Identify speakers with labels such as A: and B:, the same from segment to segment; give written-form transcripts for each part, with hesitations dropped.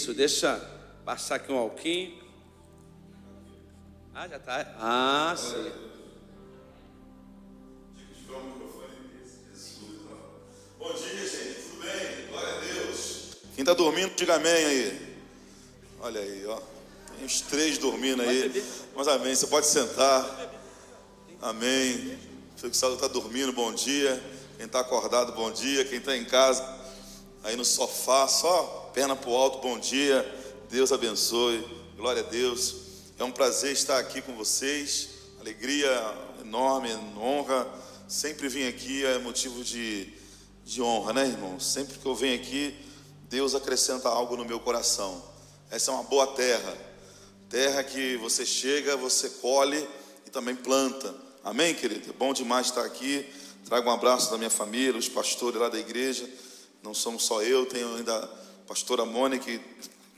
A: Isso, deixa passar aqui um alquinho. Ah, já tá. Ah, sim.
B: Bom dia, gente. Tudo bem? Glória a Deus. Quem está dormindo, diga amém aí. Olha aí, ó. Tem uns 3 dormindo aí. Mas amém. Você pode sentar. Amém. O que está dormindo, bom dia. Quem está acordado, bom dia. Quem está em casa, aí no sofá, só perna para o alto, bom dia. Deus abençoe. Glória a Deus. É um prazer estar aqui com vocês. Alegria enorme, honra. Sempre vim aqui é motivo de honra, né, irmão? Sempre que eu venho aqui, Deus acrescenta algo no meu coração. Essa é uma boa terra. Terra que você chega, você colhe e também planta. Amém, querido? É bom demais estar aqui. Trago um abraço da minha família, os pastores lá da igreja. Não somos só eu, tenho ainda a pastora Mônica e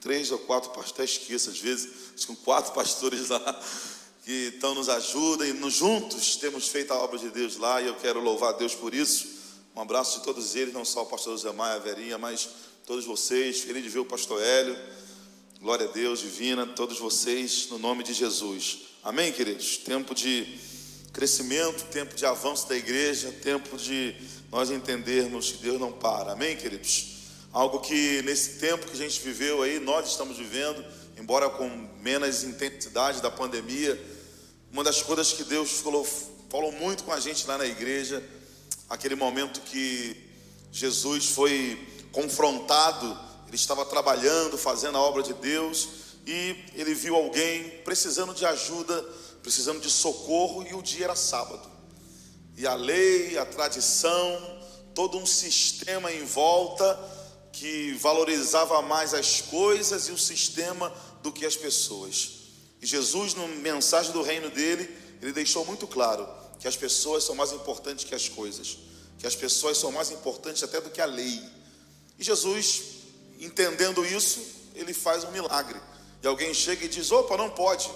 B: 3 ou 4 pastores, esqueço às vezes, acho que 4 pastores lá que estão nos ajudam e juntos temos feito a obra de Deus lá e eu quero louvar a Deus por isso. Um abraço de todos eles, não só o pastor José Maia, a Verinha, mas todos vocês. Feliz de ver o pastor Hélio. Glória a Deus, divina, todos vocês, no nome de Jesus. Amém, queridos? Tempo de crescimento, tempo de avanço da igreja, tempo de nós entendermos que Deus não para. Amém, queridos? Algo que nesse tempo que a gente viveu aí, nós estamos vivendo, embora com menos intensidade da pandemia, uma das coisas que Deus falou muito com a gente lá na igreja, aquele momento que Jesus foi confrontado, ele estava trabalhando, fazendo a obra de Deus, e ele viu alguém precisando de ajuda, precisando de socorro, e o dia era sábado. E a lei, a tradição, todo um sistema em volta que valorizava mais as coisas e o sistema do que as pessoas. E Jesus, na mensagem do reino dele, ele deixou muito claro que as pessoas são mais importantes que as coisas, que as pessoas são mais importantes até do que a lei. E Jesus, entendendo isso, ele faz um milagre. E alguém chega e diz: opa, não pode.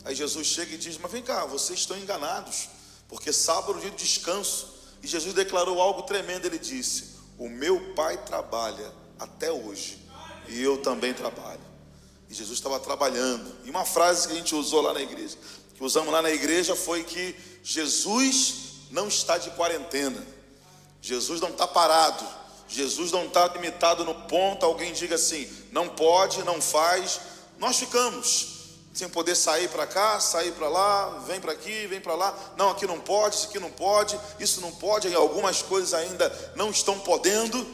B: Aí Jesus chega e diz: mas vem cá, vocês estão enganados, porque sábado é o dia de descanso. E Jesus declarou algo tremendo, ele disse: o meu Pai trabalha até hoje, e eu também trabalho. E Jesus estava trabalhando. E uma frase que a gente usou lá na igreja, que usamos lá na igreja, foi que Jesus não está de quarentena. Jesus não está parado. Jesus não está limitado no ponto, alguém diga assim, não pode, não faz. Nós ficamos sem poder sair para cá, sair para lá, vem para aqui, vem para lá. Não, aqui não pode, isso aqui não pode, isso não pode. E algumas coisas ainda não estão podendo.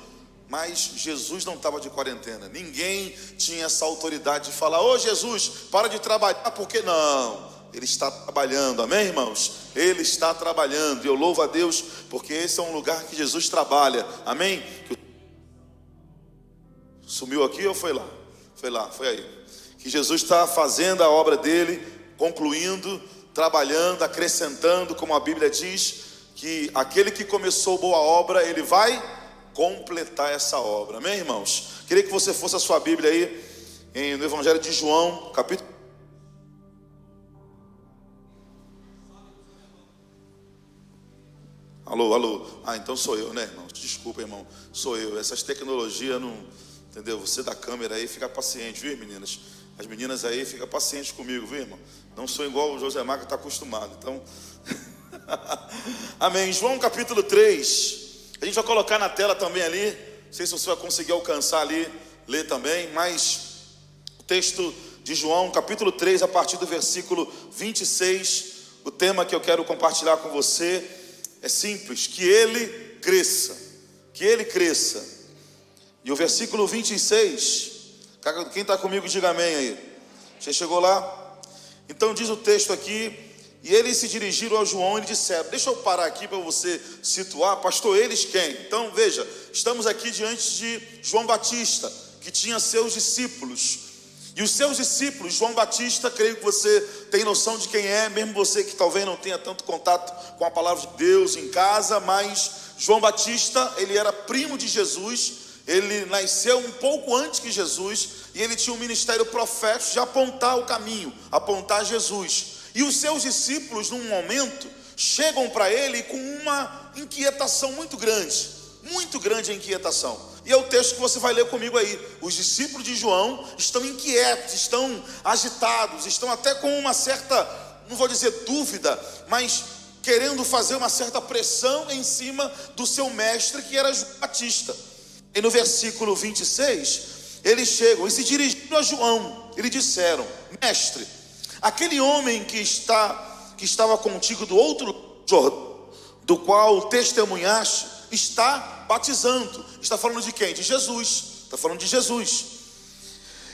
B: Mas Jesus não estava de quarentena. Ninguém tinha essa autoridade de falar: ô Jesus, para de trabalhar, porque não. Ele está trabalhando, amém, irmãos? Ele está trabalhando, e eu louvo a Deus, porque esse é um lugar que Jesus trabalha, amém? Sumiu aqui ou foi lá? Foi lá, foi aí. Que Jesus está fazendo a obra dele, concluindo, trabalhando, acrescentando, como a Bíblia diz, que aquele que começou boa obra, ele vai completar essa obra, amém, irmãos? Queria que você fosse a sua Bíblia aí, no Evangelho de João, capítulo... Alô, então sou eu, né, irmão? Desculpa, irmão, sou eu. Essas tecnologias não, entendeu? Você da câmera aí, fica paciente, viu, meninas? As meninas aí, fica paciente comigo, viu, irmão? Não sou igual o José Mar, que está acostumado, então... Amém, João capítulo 3, a gente vai colocar na tela também ali, não sei se você vai conseguir alcançar ali, ler também, mas o texto de João capítulo 3, a partir do versículo 26, o tema que eu quero compartilhar com você é simples: que ele cresça, que ele cresça. E o versículo 26, quem está comigo diga amém aí. Você chegou lá? Então diz o texto aqui: e eles se dirigiram a João e lhe disseram... Deixa eu parar aqui para você situar. Pastor, eles quem? Então veja, estamos aqui diante de João Batista, que tinha seus discípulos. E os seus discípulos, João Batista, creio que você tem noção de quem é, mesmo você que talvez não tenha tanto contato com a palavra de Deus em casa, mas João Batista, ele era primo de Jesus, ele nasceu um pouco antes que Jesus, e ele tinha um ministério profético de apontar o caminho, apontar Jesus. E os seus discípulos, num momento, chegam para ele com uma inquietação muito grande a inquietação. E é o texto que você vai ler comigo aí. Os discípulos de João estão inquietos, estão agitados, estão até com uma certa, não vou dizer dúvida, mas querendo fazer uma certa pressão em cima do seu mestre, que era João Batista. E no versículo 26, eles chegam e se dirigindo a João, eles disseram: mestre, aquele homem que estava contigo do outro Jordão, do qual testemunhaste, está batizando. Está falando de quem? De Jesus. Está falando de Jesus.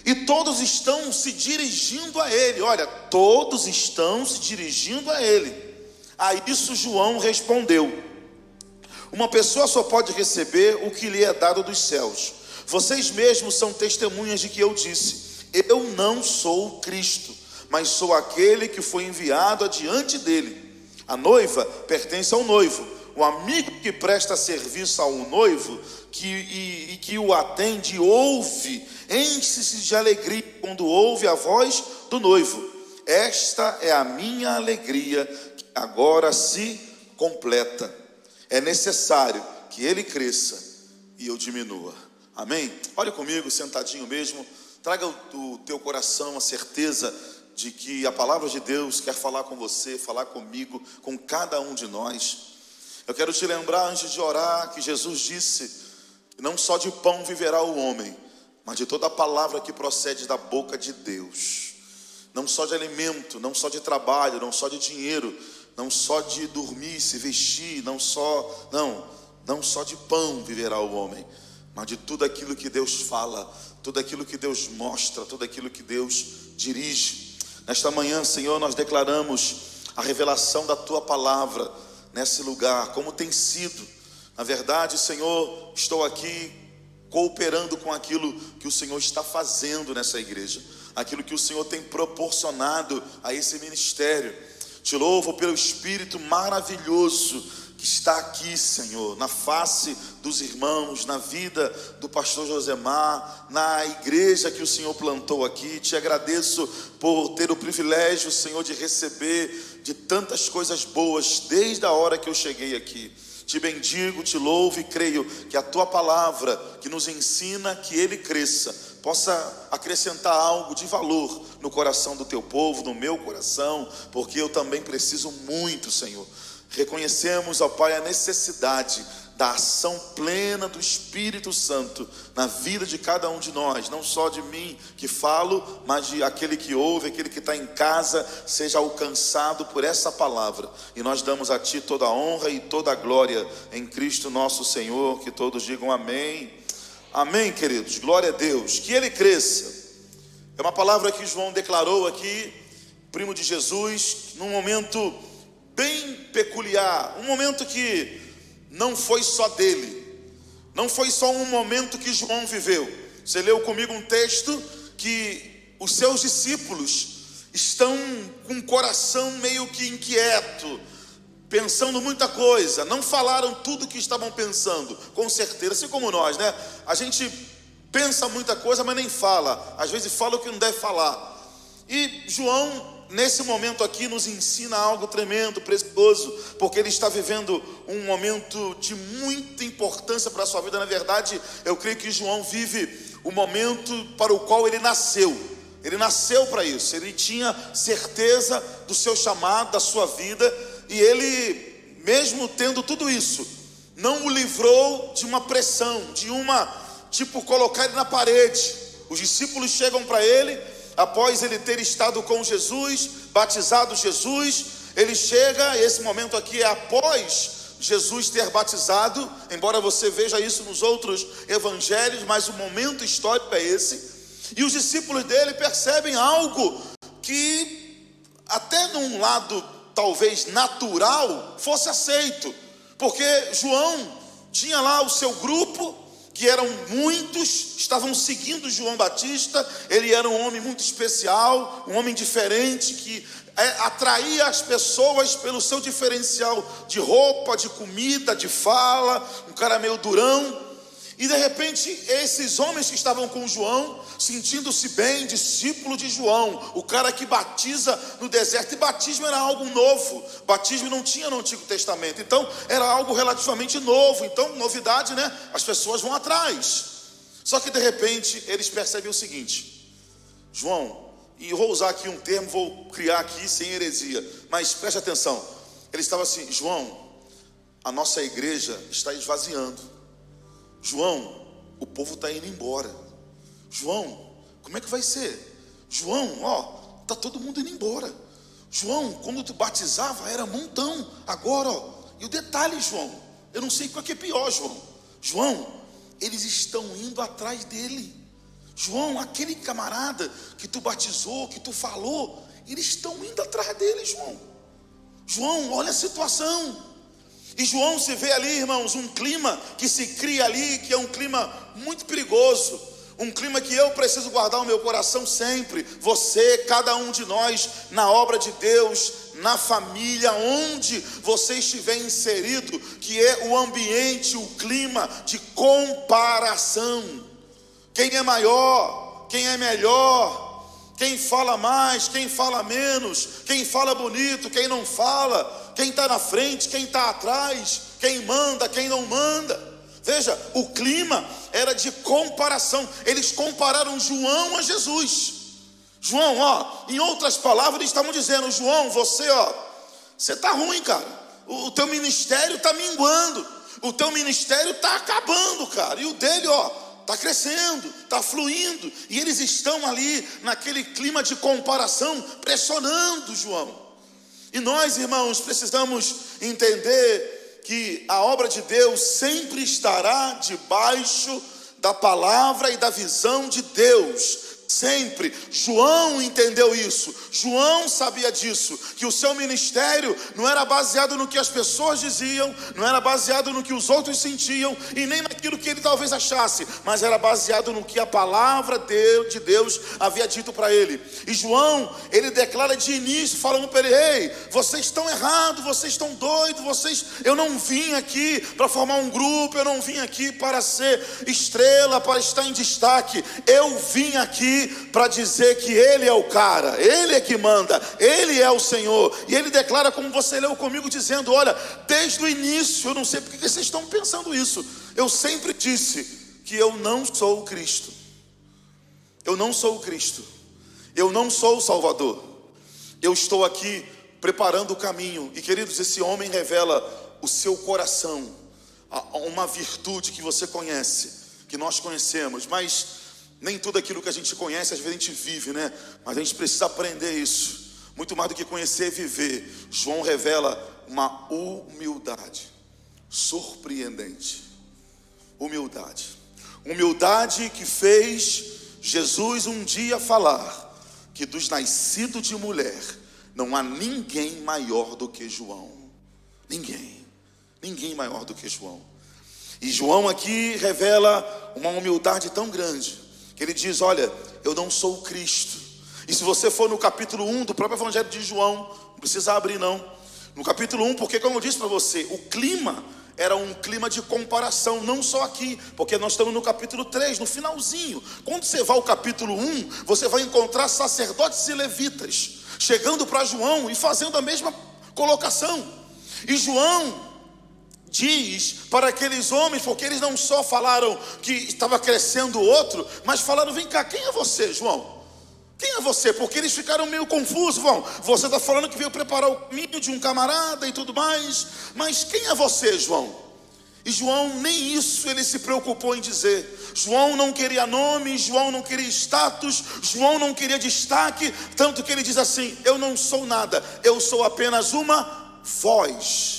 B: E todos estão se dirigindo a ele. Olha, todos estão se dirigindo a ele. A isso João respondeu: uma pessoa só pode receber o que lhe é dado dos céus. Vocês mesmos são testemunhas de que eu disse: eu não sou o Cristo, mas sou aquele que foi enviado adiante dele. A noiva pertence ao noivo. O amigo que presta serviço ao noivo e que o atende ouve, enche-se de alegria quando ouve a voz do noivo. Esta é a minha alegria, que agora se completa. É necessário que ele cresça e eu diminua. Amém? Olha comigo, sentadinho mesmo. Traga do teu coração a certeza de que a palavra de Deus quer falar com você, falar comigo, com cada um de nós. Eu quero te lembrar, antes de orar, que Jesus disse que não só de pão viverá o homem, mas de toda a palavra que procede da boca de Deus. Não só de alimento, não só de trabalho, não só de dinheiro, não só de dormir, se vestir, não só de pão viverá o homem, mas de tudo aquilo que Deus fala, tudo aquilo que Deus mostra, tudo aquilo que Deus dirige. Nesta manhã, Senhor, nós declaramos a revelação da Tua palavra nesse lugar, como tem sido. Na verdade, Senhor, estou aqui cooperando com aquilo que o Senhor está fazendo nessa igreja, aquilo que o Senhor tem proporcionado a esse ministério. Te louvo pelo Espírito maravilhoso que está aqui, Senhor, na face dos irmãos, na vida do pastor Josemar, na igreja que o Senhor plantou aqui. Te agradeço por ter o privilégio, Senhor, de receber de tantas coisas boas desde a hora que eu cheguei aqui. Te bendigo, te louvo e creio que a Tua palavra, que nos ensina que Ele cresça, possa acrescentar algo de valor no coração do Teu povo, no meu coração, porque eu também preciso muito, Senhor. Reconhecemos, ó Pai, a necessidade da ação plena do Espírito Santo na vida de cada um de nós, não só de mim que falo, mas de aquele que ouve, aquele que está em casa, seja alcançado por essa palavra. E nós damos a Ti toda a honra e toda a glória em Cristo nosso Senhor. Que todos digam amém. Amém, queridos, glória a Deus. Que Ele cresça. É uma palavra que João declarou aqui, primo de Jesus, num momento bem peculiar, um momento que não foi só dele, não foi só um momento que João viveu. Você leu comigo um texto que os seus discípulos estão com o coração meio que inquieto, pensando muita coisa, não falaram tudo o que estavam pensando, com certeza, assim como nós, né? A gente pensa muita coisa, mas nem fala, às vezes fala o que não deve falar. E João, nesse momento aqui, nos ensina algo tremendo, precioso, porque ele está vivendo um momento de muita importância para a sua vida. Na verdade, eu creio que João vive o momento para o qual ele nasceu. Ele nasceu para isso, ele tinha certeza do seu chamado, da sua vida, e ele, mesmo tendo tudo isso, não o livrou de uma pressão, de colocar ele na parede. Os discípulos chegam para ele, após ele ter estado com Jesus, batizado Jesus, ele chega, esse momento aqui é após Jesus ter batizado, embora você veja isso nos outros evangelhos, mas o momento histórico é esse, e os discípulos dele percebem algo que até num lado talvez natural fosse aceito, porque João tinha lá o seu grupo, que eram muitos, estavam seguindo João Batista. Ele era um homem muito especial, um homem diferente, que atraía as pessoas pelo seu diferencial de roupa, de comida, de fala, um cara meio durão. E de repente, esses homens que estavam com João, sentindo-se bem, discípulo de João, o cara que batiza no deserto, e batismo era algo novo, batismo não tinha no Antigo Testamento, então era algo relativamente novo, então novidade, né? As pessoas vão atrás. Só que de repente, eles percebem o seguinte: João, e eu vou usar aqui um termo, vou criar aqui sem heresia, mas preste atenção, ele estava assim: João, a nossa igreja está esvaziando. João, o povo está indo embora. João, como é que vai ser? João, ó, está todo mundo indo embora. João, quando tu batizava era montão, agora, ó, e o detalhe, João, eu não sei qual que é pior, João. João, eles estão indo atrás dele. João, aquele camarada que tu batizou, que tu falou, eles estão indo atrás dele, João. João, olha a situação. E João se vê ali, irmãos, um clima que se cria ali, que é um clima muito perigoso, um clima que eu preciso guardar no meu coração sempre, você, cada um de nós, na obra de Deus, na família, onde você estiver inserido, que é o ambiente, o clima de comparação. Quem é maior, quem é melhor, quem fala mais, quem fala menos, quem fala bonito, quem não fala, quem está na frente, quem está atrás, quem manda, quem não manda. Veja, o clima era de comparação. Eles compararam João a Jesus. João, ó, em outras palavras, eles estavam dizendo: João, você está ruim, cara. O teu ministério está minguando, o teu ministério está acabando, cara. E o dele, ó, está crescendo, está fluindo. E eles estão ali naquele clima de comparação, pressionando João. E nós, irmãos, precisamos entender que a obra de Deus sempre estará debaixo da palavra e da visão de Deus. Sempre. João entendeu isso. João sabia disso, que o seu ministério não era baseado no que as pessoas diziam, não era baseado no que os outros sentiam, e nem naquilo que ele talvez achasse, mas era baseado no que a palavra de Deus havia dito para ele. E João, ele declara de início, falando para ele: ei, vocês estão errados, vocês estão doidos, eu não vim aqui para formar um grupo, eu não vim aqui para ser estrela, para estar em destaque, eu vim aqui para dizer que Ele é o cara, Ele é que manda, Ele é o Senhor. E Ele declara, como você leu comigo, dizendo: olha, desde o início, eu não sei porque vocês estão pensando isso, eu sempre disse que eu não sou o Cristo, eu não sou o Cristo, eu não sou o Salvador, eu estou aqui preparando o caminho. E queridos, esse homem revela o seu coração, uma virtude que você conhece, que nós conhecemos, mas nem tudo aquilo que a gente conhece, às vezes a gente vive, né? Mas a gente precisa aprender isso. Muito mais do que conhecer e viver. João revela uma humildade surpreendente. Humildade que fez Jesus um dia falar que dos nascidos de mulher não há ninguém maior do que João. Ninguém maior do que João. E João aqui revela uma humildade tão grande, que ele diz: olha, eu não sou o Cristo. E se você for no capítulo 1 do próprio Evangelho de João, não precisa abrir não, no capítulo 1, porque como eu disse para você, o clima era um clima de comparação, não só aqui, porque nós estamos no capítulo 3, no finalzinho. Quando você vai ao capítulo 1, você vai encontrar sacerdotes e levitas chegando para João e fazendo a mesma colocação. E João diz para aqueles homens, porque eles não só falaram que estava crescendo o outro, mas falaram: vem cá, quem é você, João? Quem é você? Porque eles ficaram meio confusos. Você está falando que veio preparar o caminho de um camarada e tudo mais, mas quem é você, João? E João nem isso ele se preocupou em dizer. João não queria nome, João não queria status, João não queria destaque, tanto que ele diz assim: eu não sou nada, eu sou apenas uma voz.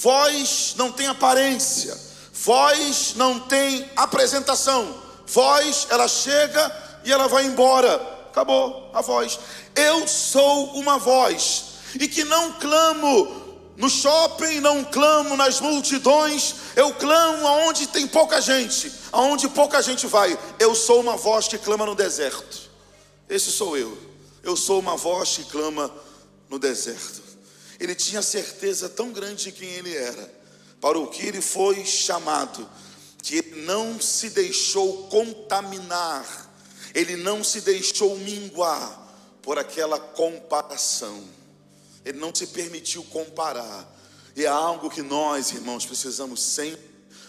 B: Voz não tem aparência, voz não tem apresentação, voz, ela chega e ela vai embora, acabou a voz. Eu sou uma voz, e que não clamo no shopping, não clamo nas multidões, eu clamo aonde tem pouca gente, aonde pouca gente vai. Eu sou uma voz que clama no deserto. Esse sou eu sou uma voz que clama no deserto. Ele tinha certeza tão grande de quem ele era, para o que ele foi chamado, que ele não se deixou contaminar, ele não se deixou minguar por aquela comparação. Ele não se permitiu comparar. E é algo que nós, irmãos, precisamos sempre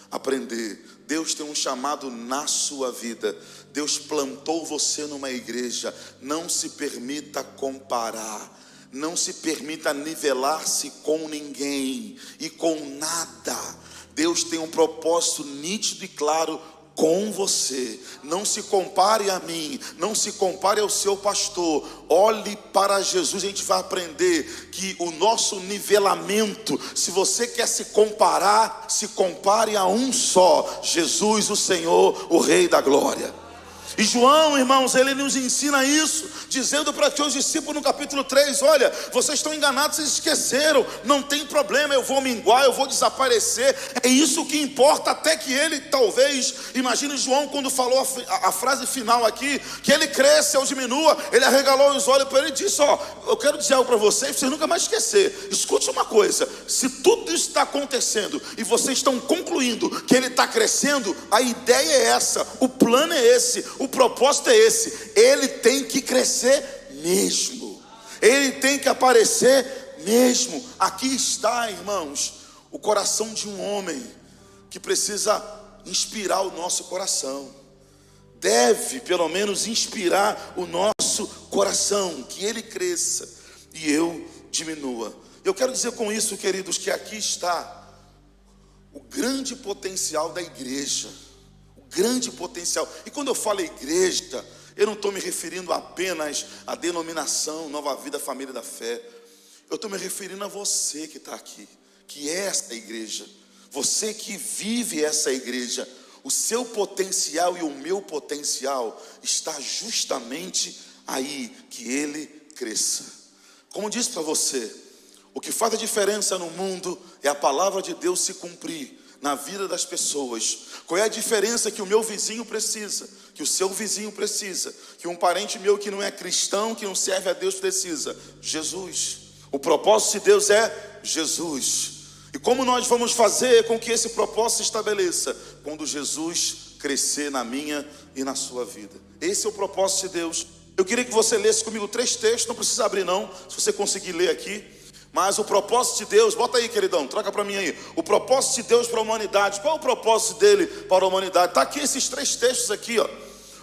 B: aprender. Deus tem um chamado na sua vida. Deus plantou você numa igreja. Não se permita comparar. Não se permita nivelar-se com ninguém e com nada. Deus tem um propósito nítido e claro com você. Não se compare a mim, não se compare ao seu pastor. Olhe para Jesus. A gente vai aprender que o nosso nivelamento, se você quer se comparar, se compare a um só: Jesus, o Senhor, o Rei da Glória. E João, irmãos, ele nos ensina isso, dizendo para os discípulos no capítulo 3, olha, vocês estão enganados, vocês esqueceram, não tem problema, eu vou minguar, eu vou desaparecer, é isso que importa. Até que ele, talvez, imagine João quando falou a frase final aqui, que ele cresça, eu diminua, ele arregalou os olhos para ele e disse, eu quero dizer algo para vocês nunca mais esquecer. Escute uma coisa, se tudo isso está acontecendo, e vocês estão concluindo que ele está crescendo, a ideia é essa, o plano é esse, o propósito é esse. Ele tem que crescer mesmo, ele tem que aparecer mesmo. Aqui está, irmãos, o coração de um homem que precisa inspirar o nosso coração. Deve pelo menos inspirar o nosso coração, que ele cresça e eu diminua. Eu quero dizer com isso, queridos, que aqui está o grande potencial da igreja. Grande potencial. E quando eu falo igreja, eu não estou me referindo apenas à denominação Nova Vida Família da Fé. Eu estou me referindo a você que está aqui, que é esta igreja, você que vive essa igreja. O seu potencial e o meu potencial está justamente aí, que ele cresça. Como disse para você, o que faz a diferença no mundo é a palavra de Deus se cumprir na vida das pessoas. Qual é a diferença que o meu vizinho precisa, que o seu vizinho precisa, que um parente meu que não é cristão, que não serve a Deus precisa? Jesus. O propósito de Deus é Jesus. E como nós vamos fazer com que esse propósito se estabeleça? Quando Jesus crescer na minha e na sua vida. Esse é o propósito de Deus. Eu queria que você lesse comigo 3 textos, não precisa abrir não, se você conseguir ler aqui. Mas o propósito de Deus, bota aí, queridão, troca para mim aí. O propósito de Deus para a humanidade. Qual é o propósito dele para a humanidade? Está aqui esses 3 textos aqui, ó.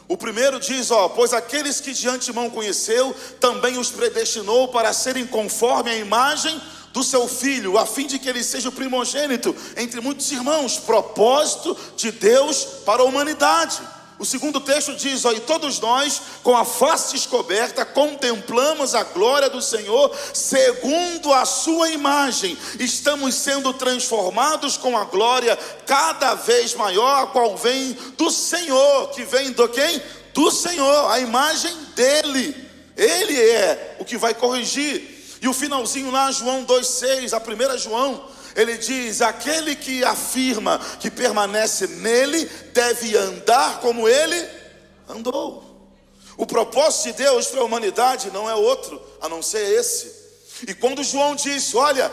B: O primeiro diz, pois aqueles que de antemão conheceu, também os predestinou para serem conforme a imagem do seu filho, a fim de que ele seja o primogênito entre muitos irmãos. Propósito de Deus para a humanidade. O segundo texto diz, e todos nós, com a face descoberta, contemplamos a glória do Senhor, segundo a sua imagem, estamos sendo transformados com a glória cada vez maior, a qual vem do Senhor. Que vem do quem? Do Senhor, a imagem dele. Ele é o que vai corrigir. E o finalzinho lá, João 2,6, a primeira João, ele diz, aquele que afirma que permanece nele, deve andar como ele andou. O propósito de Deus para a humanidade não é outro, a não ser esse. E quando João disse, olha,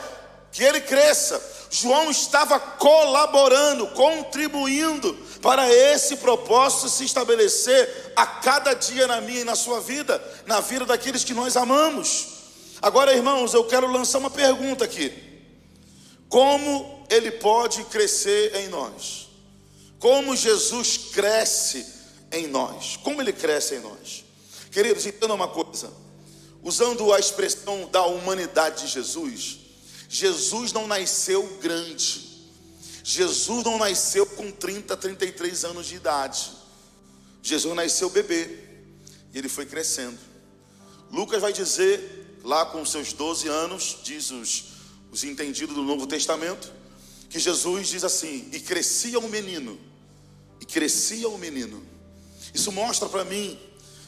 B: que ele cresça, João estava colaborando, contribuindo para esse propósito se estabelecer a cada dia na minha e na sua vida, na vida daqueles que nós amamos. Agora, irmãos, eu quero lançar uma pergunta aqui. Como ele pode crescer em nós? Como Jesus cresce em nós? Como ele cresce em nós? Queridos, entendam uma coisa. Usando a expressão da humanidade de Jesus, Jesus não nasceu grande. Jesus não nasceu com 30, 33 anos de idade. Jesus nasceu bebê. E ele foi crescendo. Lucas vai dizer, lá com seus 12 anos, diz os entendidos do Novo Testamento, que Jesus diz assim, e crescia o menino. Isso mostra para mim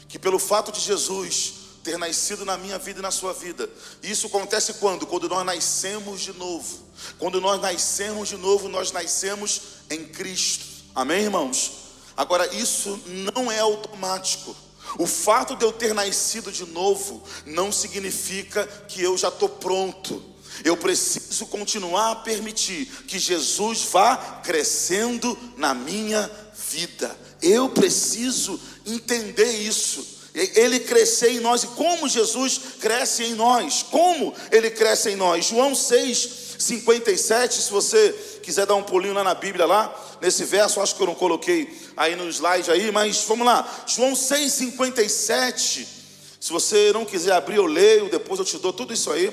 B: que pelo fato de Jesus ter nascido na minha vida e na sua vida, isso acontece quando? Quando nós nascemos de novo. Quando nós nascemos de novo, nós nascemos em Cristo. Amém, irmãos? Agora, isso não é automático. O fato de eu ter nascido de novo não significa que eu já estou pronto. Eu preciso continuar a permitir que Jesus vá crescendo na minha vida. Eu preciso entender isso. Ele crescer em nós. E como Jesus cresce em nós? Como ele cresce em nós? João 6:57, se você quiser dar um pulinho lá na Bíblia, lá nesse verso, acho que eu não coloquei aí no slide aí, mas vamos lá. João 6:57, se você não quiser abrir, eu leio, depois eu te dou tudo isso aí.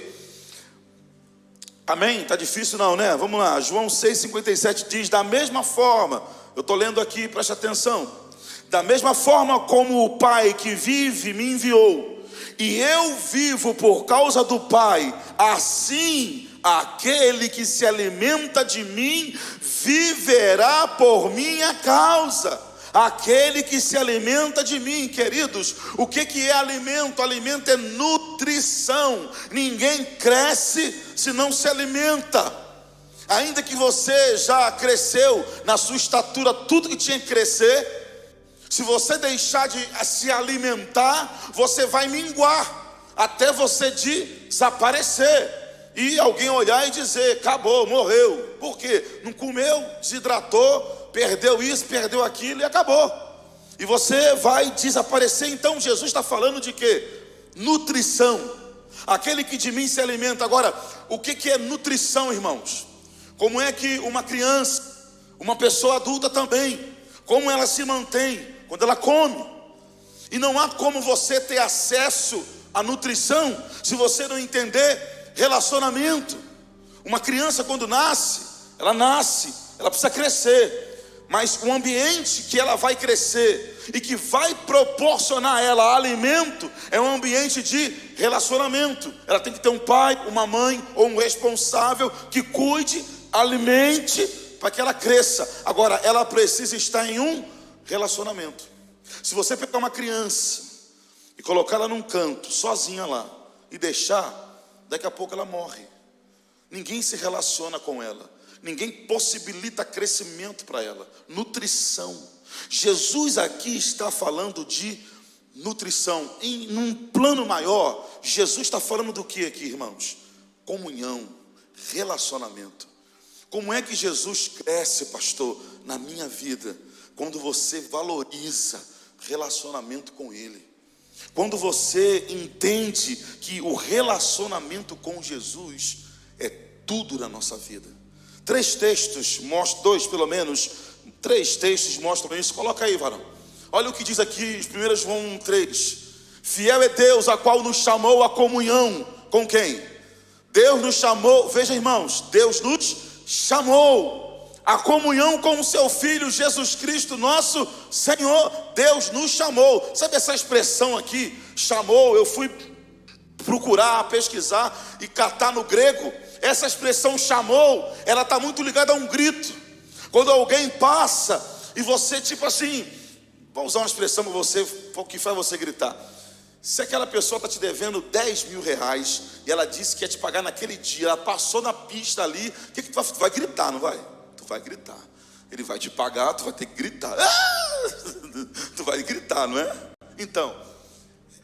B: Amém? Tá difícil não, né? Vamos lá. João 6:57 diz: da mesma forma, eu estou lendo aqui, preste atenção. Da mesma forma como o Pai que vive me enviou, e eu vivo por causa do Pai, assim aquele que se alimenta de mim viverá por minha causa. Aquele que se alimenta de mim, queridos, o que é alimento? Alimento é nutrição. Ninguém cresce se não se alimenta. Ainda que você já cresceu na sua estatura tudo que tinha que crescer, se você deixar de se alimentar, você vai minguar, até você desaparecer, e alguém olhar e dizer: acabou, morreu. Por quê? Não comeu, desidratou, perdeu isso, perdeu aquilo e acabou. E você vai desaparecer. Então Jesus está falando de quê? Nutrição. Aquele que de mim se alimenta. Agora, o que é nutrição, irmãos? Como é que uma criança, uma pessoa adulta também, como ela se mantém? Quando ela come. E não há como você ter acesso à nutrição se você não entender relacionamento. Uma criança, quando nasce, ela precisa crescer, mas o ambiente que ela vai crescer e que vai proporcionar a ela alimento é um ambiente de relacionamento. Ela tem que ter um pai, uma mãe ou um responsável que cuide, alimente, para que ela cresça. Agora, ela precisa estar em um relacionamento. Se você pegar uma criança e colocar ela num canto, sozinha lá, e deixar, daqui a pouco ela morre. Ninguém se relaciona com ela, ninguém possibilita crescimento para ela. Nutrição. Jesus aqui está falando de nutrição. Num plano maior, Jesus está falando do que aqui, irmãos? Comunhão, relacionamento. Como é que Jesus cresce, pastor, na minha vida? Quando você valoriza relacionamento com Ele. Quando você entende que o relacionamento com Jesus é tudo na nossa vida. Três textos mostram, dois pelo menos, três textos mostram isso. Coloca aí, varão. Olha o que diz aqui, 1 João 1:3. Fiel é Deus, a qual nos chamou à comunhão. Com quem? Deus nos chamou, veja, irmãos, Deus nos chamou a comunhão com o seu Filho Jesus Cristo, nosso Senhor. Deus nos chamou. Sabe essa expressão aqui, chamou? Eu fui procurar, pesquisar e catar no grego. Essa expressão chamou, ela está muito ligada a um grito. Quando alguém passa e você tipo assim, vou usar uma expressão para você, que faz você gritar. Se aquela pessoa está te devendo 10 mil reais e ela disse que ia te pagar naquele dia, ela passou na pista ali, o que tu vai gritar, não vai? Tu vai gritar. Ele vai te pagar, tu vai ter que gritar. Tu vai gritar, não é? Então,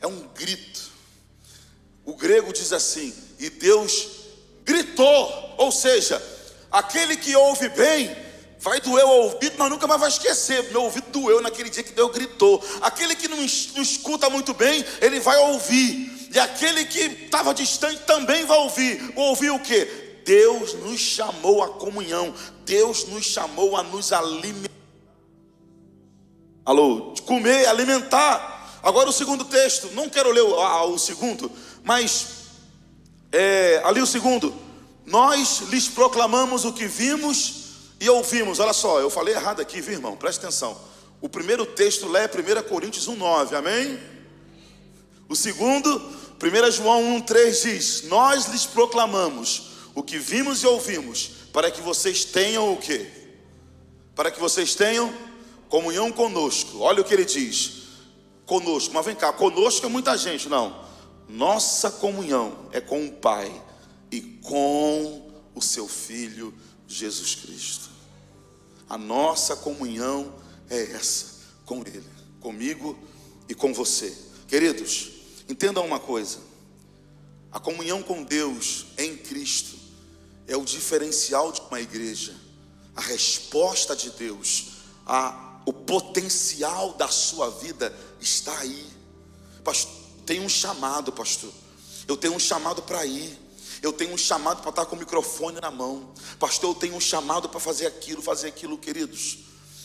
B: é um grito. O grego diz assim: e Deus gritou. Ou seja, aquele que ouve bem, vai doer o ouvido, mas nunca mais vai esquecer. Meu ouvido doeu naquele dia que Deus gritou. Aquele que não escuta muito bem, ele vai ouvir. E aquele que estava distante também vai ouvir. Ouvir o quê? Deus nos chamou à comunhão. Deus nos chamou a nos alimentar. Alô? De comer, alimentar. Agora o segundo texto. Não quero ler o segundo, mas ali o segundo. Nós lhes proclamamos o que vimos e ouvimos. Olha só, eu falei errado aqui, viu, irmão? Presta atenção. O primeiro texto lá é 1 Coríntios 1:9, amém? O segundo, 1 João 1:3 diz: nós lhes proclamamos o que vimos e ouvimos, para que vocês tenham o quê? Para que vocês tenham comunhão conosco. Olha o que ele diz: conosco. Mas vem cá, conosco é muita gente, não. Nossa comunhão é com o Pai e com o seu Filho Jesus Cristo. A nossa comunhão é essa, com Ele, comigo e com você. Queridos, entendam uma coisa: A comunhão com Deus em Cristo é o diferencial de uma igreja. A resposta de Deus, o potencial da sua vida está aí. Pastor, tem um chamado, pastor. Eu tenho um chamado para ir. Eu tenho um chamado para estar com o microfone na mão. Pastor, eu tenho um chamado para fazer aquilo, queridos.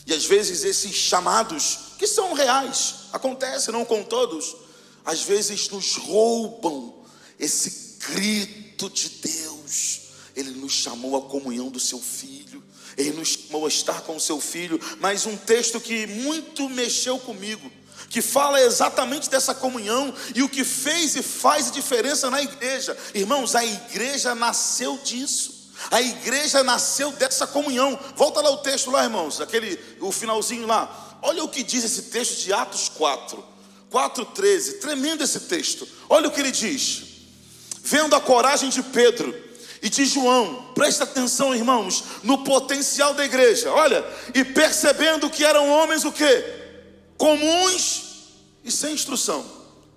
B: E às vezes esses chamados, que são reais, acontecem, não com todos, às vezes nos roubam esse grito de Deus. Ele nos chamou à comunhão do seu Filho. Ele nos chamou a estar com o seu Filho. Mas um texto que muito mexeu comigo, que fala exatamente dessa comunhão e o que fez e faz diferença na igreja. Irmãos, a igreja nasceu disso. A igreja nasceu dessa comunhão. Volta lá o texto lá, irmãos, o finalzinho lá. Olha o que diz esse texto de Atos 4:13. Tremendo esse texto. Olha o que ele diz. Vendo a coragem de Pedro e de João, presta atenção, irmãos, no potencial da igreja. Olha, e percebendo que eram homens o quê? Comuns e sem instrução.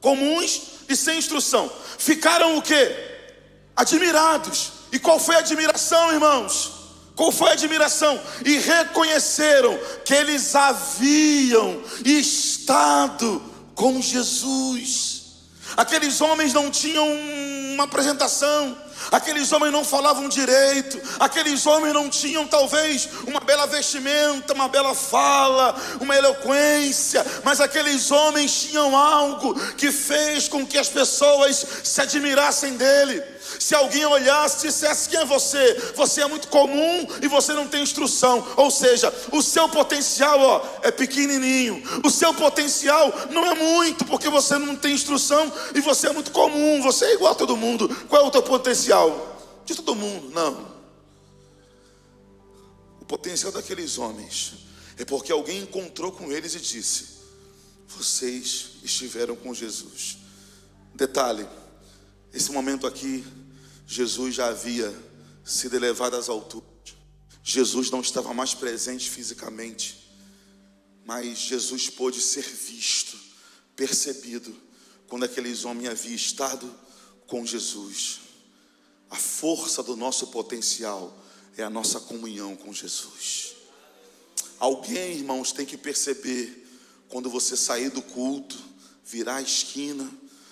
B: Comuns e sem instrução. Ficaram o quê? Admirados. E qual foi a admiração, irmãos? Qual foi a admiração? E reconheceram que eles haviam estado com Jesus. Aqueles homens não tinham uma apresentação. Aqueles homens não falavam direito. Aqueles homens não tinham talvez uma bela vestimenta, uma bela fala, uma eloquência. Mas aqueles homens tinham algo que fez com que as pessoas se admirassem dele. Se alguém olhasse e dissesse: quem é você? Você é muito comum e você não tem instrução. Ou seja, o seu potencial é pequenininho. O seu potencial não é muito, porque você não tem instrução e você é muito comum. Você é igual a todo mundo. Qual é o teu potencial? De todo mundo, não. O potencial daqueles homens é porque alguém encontrou com eles e disse: vocês estiveram com Jesus. Detalhe, esse momento aqui, Jesus já havia sido elevado às alturas. Jesus não estava mais presente fisicamente, mas Jesus pôde ser visto, percebido, quando aqueles homens haviam estado com Jesus. A força do nosso potencial é a nossa comunhão com Jesus. Alguém, irmãos, tem que perceber, quando você sair do culto, virar a esquina,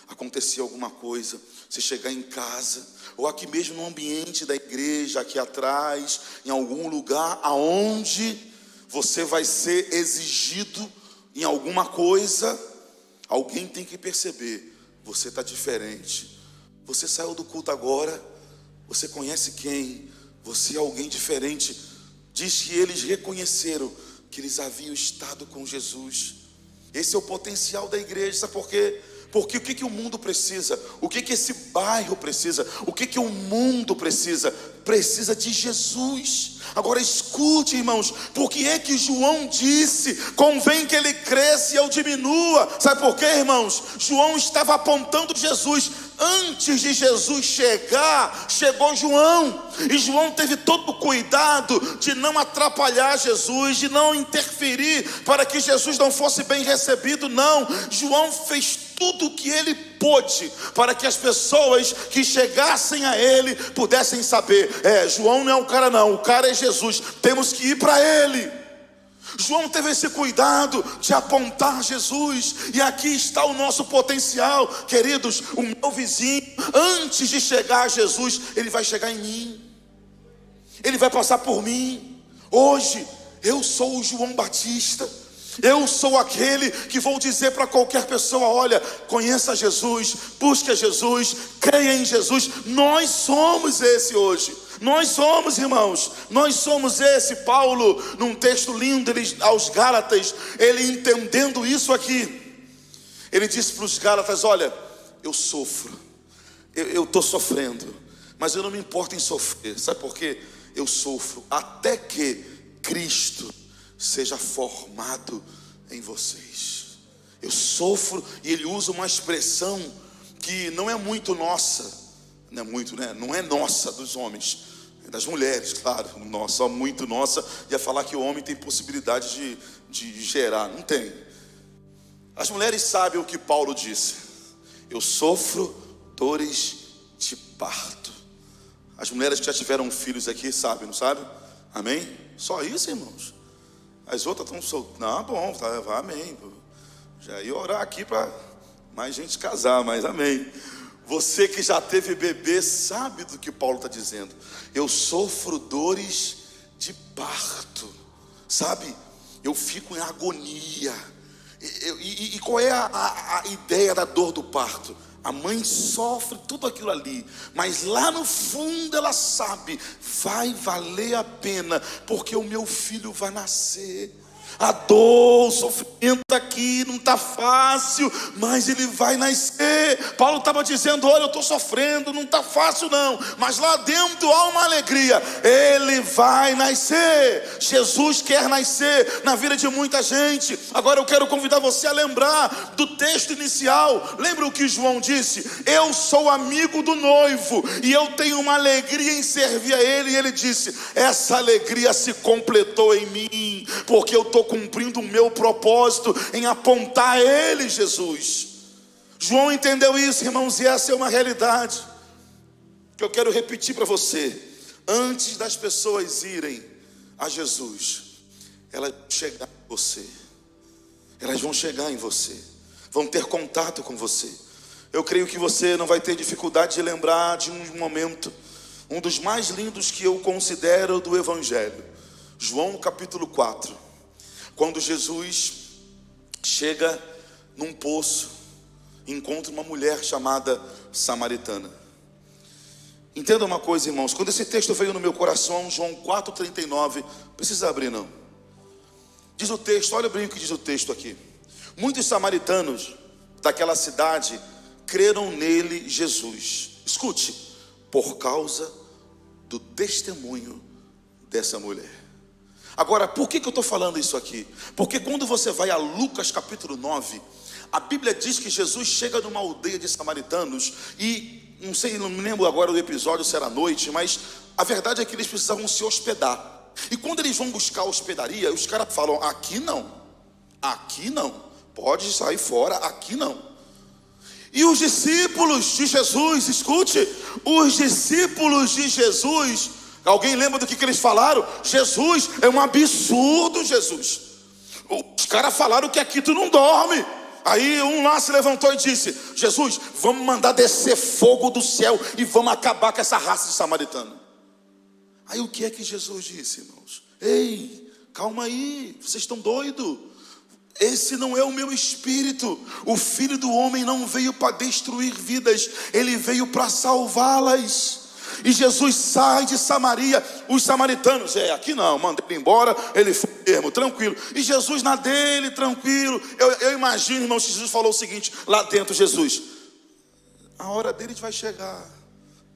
B: acontecer alguma coisa, você chegar em casa, ou aqui mesmo no ambiente da igreja, aqui atrás, em algum lugar aonde você vai ser exigido em alguma coisa, alguém tem que perceber: você está diferente. Você saiu do culto agora, você conhece quem? Você é alguém diferente. Diz que eles reconheceram que eles haviam estado com Jesus. Esse é o potencial da igreja. Sabe por quê? Porque o que o mundo precisa? O que esse bairro precisa? O que o mundo precisa? Precisa de Jesus. Agora escute, irmãos, por que é que João disse: convém que ele cresça e eu diminua? Sabe por quê, irmãos? João estava apontando Jesus. Antes de Jesus chegar, chegou João. E João teve todo o cuidado de não atrapalhar Jesus, de não interferir para que Jesus não fosse bem recebido. Não, João fez tudo o que ele pôde para que as pessoas que chegassem a ele pudessem saber: João não é o cara não, o cara é Jesus, temos que ir para ele. João teve esse cuidado de apontar Jesus. E aqui está o nosso potencial, queridos. O meu vizinho, antes de chegar a Jesus, ele vai chegar em mim, ele vai passar por mim. Hoje eu sou o João Batista. Eu sou aquele que vou dizer para qualquer pessoa: olha, conheça Jesus, busque a Jesus, creia em Jesus. Nós somos esse hoje. Nós somos, irmãos, nós somos esse. Paulo, num texto lindo aos Gálatas, ele entendendo isso aqui, ele disse para os Gálatas: olha, eu sofro, eu estou sofrendo, mas eu não me importo em sofrer. Sabe por quê? Eu sofro até que Cristo seja formado em vocês. Eu sofro, e ele usa uma expressão que não é muito nossa. Não é muito, né? Não é nossa dos homens, é das mulheres, claro. Nossa, muito nossa, ia falar que o homem tem possibilidade de gerar. Não tem. As mulheres sabem o que Paulo disse: eu sofro dores de parto. As mulheres que já tiveram filhos aqui sabem, não sabe? Amém? Só isso, irmãos. As outras estão soltas. Não, bom, tá, amém. Já ia orar aqui para mais gente casar, mas amém. Você que já teve bebê sabe do que Paulo está dizendo. Eu sofro dores de parto, sabe? Eu fico em agonia. E qual é a ideia da dor do parto? A mãe sofre tudo aquilo ali, mas lá no fundo ela sabe, vai valer a pena, porque o meu filho vai nascer. A dor, o sofrimento aqui não está fácil, mas ele vai nascer. Paulo estava dizendo, olha, eu estou sofrendo, não está fácil não, mas lá dentro há uma alegria, ele vai nascer. Jesus quer nascer na vida de muita gente. Agora eu quero convidar você a lembrar do texto inicial. Lembra o que João disse? Eu sou amigo do noivo, e eu tenho uma alegria em servir a ele. E ele disse, essa alegria se completou em mim, porque eu estou cumprindo o meu propósito em apontar a ele, Jesus. João entendeu isso, irmãos, e essa é uma realidade que eu quero repetir para você. Antes das pessoas irem a Jesus, elas vão chegar em você. Elas vão chegar em você, vão ter contato com você. Eu creio que você não vai ter dificuldade de lembrar de um momento, um dos mais lindos que eu considero do Evangelho. João capítulo 4. Quando Jesus chega num poço, encontra uma mulher chamada samaritana. Entenda uma coisa, irmãos, quando esse texto veio no meu coração, João 4,39, precisa abrir não. Diz o texto, olha bem o que diz o texto aqui. Muitos samaritanos daquela cidade creram nele, Jesus. Escute, por causa do testemunho dessa mulher. Agora, por que eu estou falando isso aqui? Porque quando você vai a Lucas capítulo 9, a Bíblia diz que Jesus chega numa aldeia de samaritanos e, não sei, não me lembro agora do episódio, se era noite, mas a verdade é que eles precisavam se hospedar. E quando eles vão buscar a hospedaria, os caras falam, aqui não, pode sair fora, aqui não. E os discípulos de Jesus, escute, os discípulos de Jesus, alguém lembra do que eles falaram? Jesus, é um absurdo, Jesus. Os caras falaram que aqui tu não dorme. Aí um lá se levantou e disse, Jesus, vamos mandar descer fogo do céu e vamos acabar com essa raça de samaritano. Aí o que é que Jesus disse, irmãos? Ei, calma aí, vocês estão doidos? Esse não é o meu espírito. O Filho do Homem não veio para destruir vidas, ele veio para salvá-las. E Jesus sai de Samaria, os samaritanos, aqui não, manda ele embora, ele foi mesmo, tranquilo. E Jesus na dele, tranquilo. Eu imagino, irmão, que Jesus falou o seguinte, lá dentro, Jesus, a hora deles vai chegar,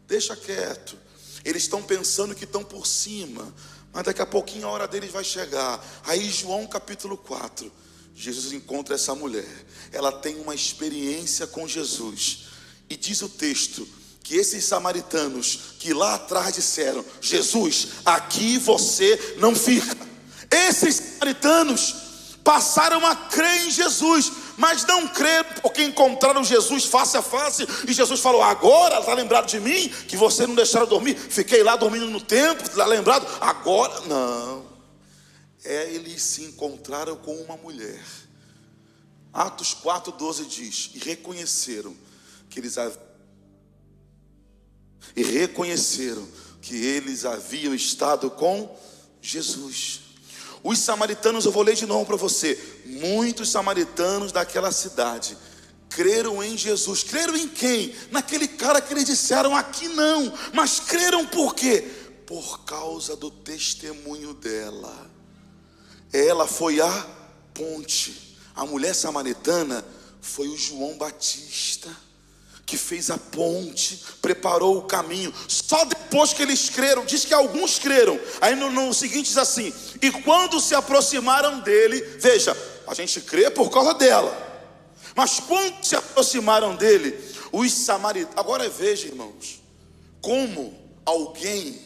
B: deixa quieto. Eles estão pensando que estão por cima, mas daqui a pouquinho a hora deles vai chegar. Aí João capítulo 4, Jesus encontra essa mulher, ela tem uma experiência com Jesus. E diz o texto, que esses samaritanos que lá atrás disseram, Jesus, aqui você não fica. Esses samaritanos passaram a crer em Jesus, mas não creram porque encontraram Jesus face a face. E Jesus falou, agora está lembrado de mim, que você não deixaram dormir, fiquei lá dormindo no templo, está lembrado? Agora, não. Eles se encontraram com uma mulher. Atos 4,12 diz, e reconheceram que eles haviam estado com Jesus. Os samaritanos, eu vou ler de novo para você. Muitos samaritanos daquela cidade creram em Jesus. Creram em quem? Naquele cara que eles disseram, aqui não. Mas creram por quê? Por causa do testemunho dela. Ela foi a ponte. A mulher samaritana foi o João Batista, que fez a ponte, preparou o caminho. Só depois que eles creram, diz que alguns creram. Aí no seguinte diz assim, e quando se aproximaram dele, veja, a gente crê por causa dela, mas quando se aproximaram dele, os samaritanos, agora veja, irmãos, como alguém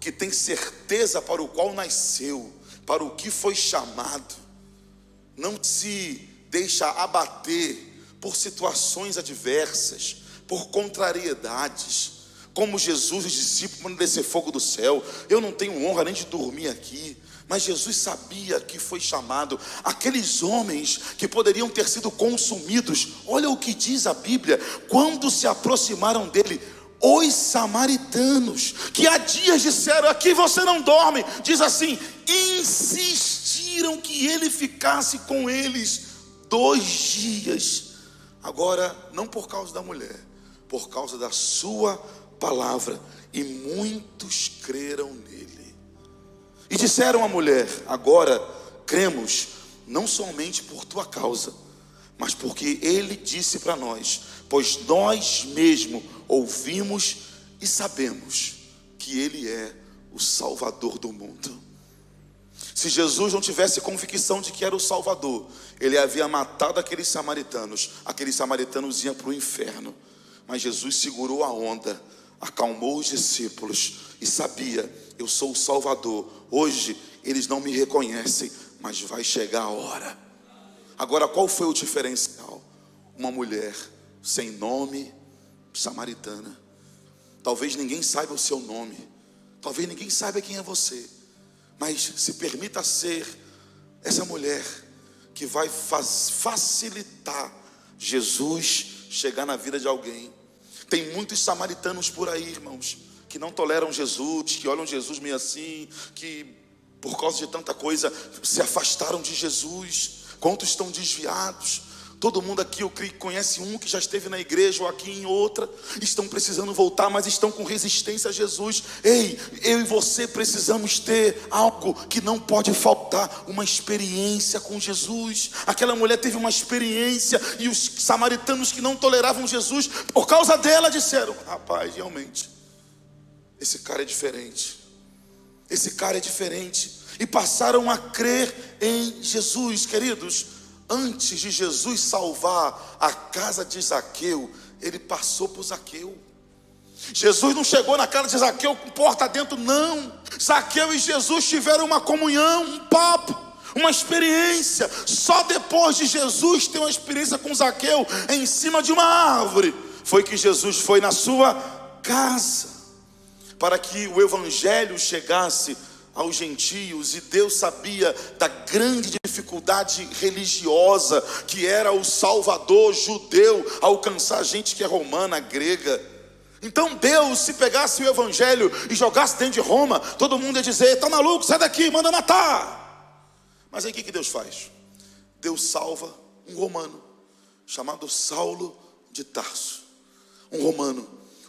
B: que tem certeza para o qual nasceu, para o que foi chamado, não se deixa abater por situações adversas, por contrariedades. Como Jesus, os discípulos mandam descer fogo do céu. Eu não tenho honra nem de dormir aqui. Mas Jesus sabia que foi chamado. Aqueles homens que poderiam ter sido consumidos, olha o que diz a Bíblia: quando se aproximaram dele, os samaritanos, que há dias disseram: aqui você não dorme, diz assim, insistiram que ele ficasse com eles 2 dias. Agora, não por causa da mulher, por causa da sua palavra, e muitos creram nele. E disseram à mulher: agora cremos, não somente por tua causa, mas porque ele disse para nós, pois nós mesmos ouvimos e sabemos que ele é o Salvador do mundo. Se Jesus não tivesse convicção de que era o Salvador, ele havia matado aqueles samaritanos iam para o inferno. Mas Jesus segurou a onda, acalmou os discípulos e sabia: eu sou o Salvador. Hoje eles não me reconhecem, mas vai chegar a hora. Agora, qual foi o diferencial? Uma mulher sem nome, samaritana. Talvez ninguém saiba o seu nome, talvez ninguém saiba quem é você, mas se permita ser essa mulher que vai facilitar Jesus chegar na vida de alguém. Tem muitos samaritanos por aí, irmãos, que não toleram Jesus, que olham Jesus meio assim, que por causa de tanta coisa se afastaram de Jesus. Quantos estão desviados? Todo mundo aqui, eu creio, conhece um que já esteve na igreja ou aqui em outra, estão precisando voltar, mas estão com resistência a Jesus. Ei, eu e você precisamos ter algo que não pode faltar: uma experiência com Jesus. Aquela mulher teve uma experiência, e os samaritanos que não toleravam Jesus, por causa dela, disseram: rapaz, realmente, esse cara é diferente. Esse cara é diferente. E passaram a crer em Jesus. Queridos, antes de Jesus salvar a casa de Zaqueu, ele passou por Zaqueu. Jesus não chegou na casa de Zaqueu com porta dentro, não. Zaqueu e Jesus tiveram uma comunhão, um papo, uma experiência. Só depois de Jesus ter uma experiência com Zaqueu em cima de uma árvore, foi que Jesus foi na sua casa, para que o evangelho chegasse aos gentios. E Deus sabia da grande dificuldade religiosa que era o Salvador judeu alcançar gente que é romana, grega. Então Deus, se pegasse o evangelho e jogasse dentro de Roma, todo mundo ia dizer: está maluco, sai daqui, manda matar. Mas aí o que Deus faz? Deus salva um romano chamado Saulo de Tarso. Um romano,